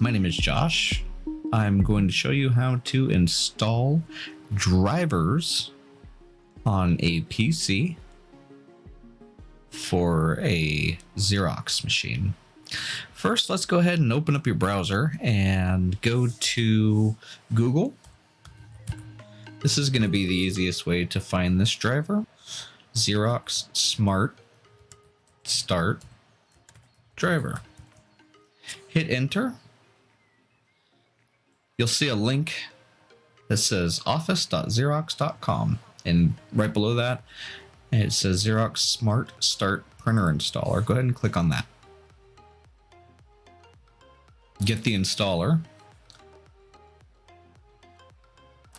my name is Josh. I'm going to show you how to install drivers on a PC for a Xerox machine. First, let's go ahead and open up your browser and go to Google. This is going to be the easiest way to find this driver. Xerox Smart Start Driver. Hit enter. You'll see a link that says office.xerox.com, and right below that it says Xerox Smart Start Printer Installer. Go ahead and click on that. Get the installer,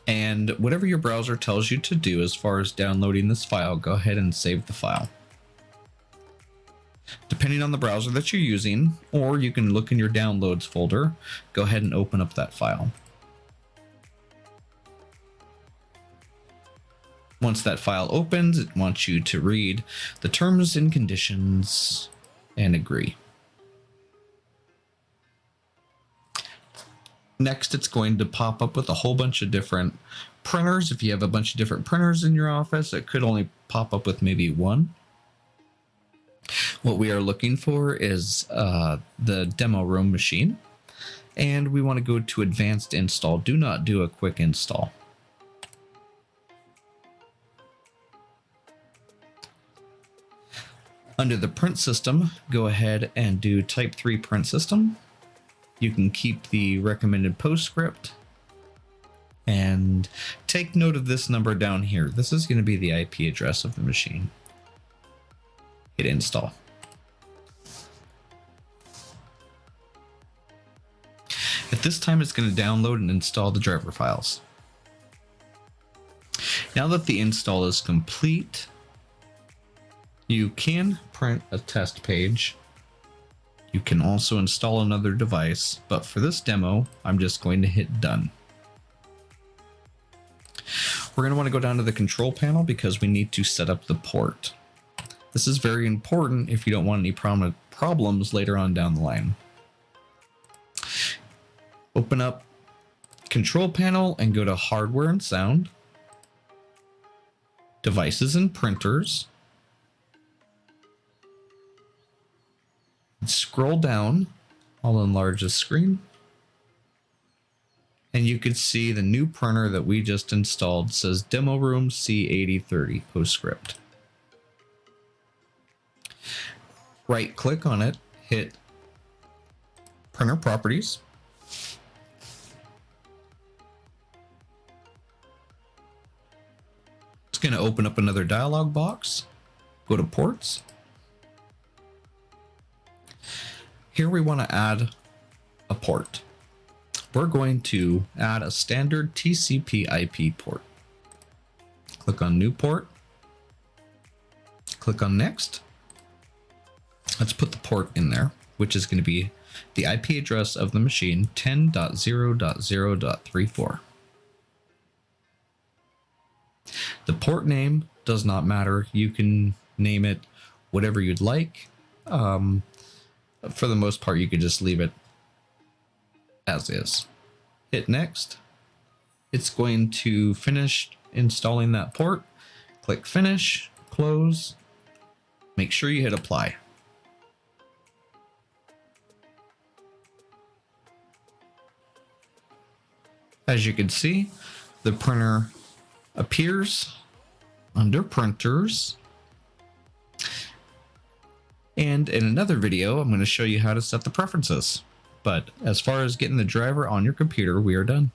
and whatever your browser tells you to do as far as downloading this file, go ahead and save the file. Depending on the browser that you're using, or you can look in your downloads folder, go ahead and open up that file. Once that file opens, it wants you to read the terms and conditions and agree. Next, it's going to pop up with a whole bunch of different printers. If you have a bunch of different printers in your office, it could only pop up with maybe one. What we are looking for is the demo room machine, and we want to go to advanced install. Do not do a quick install. Under the print system, go ahead and do type 3 print system. You can keep the recommended postscript, and take note of this number down here. This is going to be the IP address of the machine. Hit install. At this time, it's going to download and install the driver files. Now that the install is complete, you can print a test page. You can also install another device, but for this demo, I'm just going to hit done. We're going to want to go down to the control panel because we need to set up the port. This is very important if you don't want any problems later on down the line. Open up control panel and go to hardware and sound, devices and printers. Scroll down, I'll enlarge the screen, and you can see the new printer that we just installed says Demo Room C8030 postscript. Right click on it, hit Printer Properties. It's going to open up another dialog box. Go to Ports. Here we want to add a port. We're going to add a standard TCP/IP port. Click on New Port. Click on Next. Let's put the port in there, which is going to be the IP address of the machine, 10.0.0.34. The port name does not matter. You can name it whatever you'd like. For the most part, you could just leave it as is. Hit next. It's going to finish installing that port. Click finish, close. Make sure you hit apply. As you can see, the printer appears under printers. And in another video, I'm going to show you how to set the preferences. But as far as getting the driver on your computer, we are done.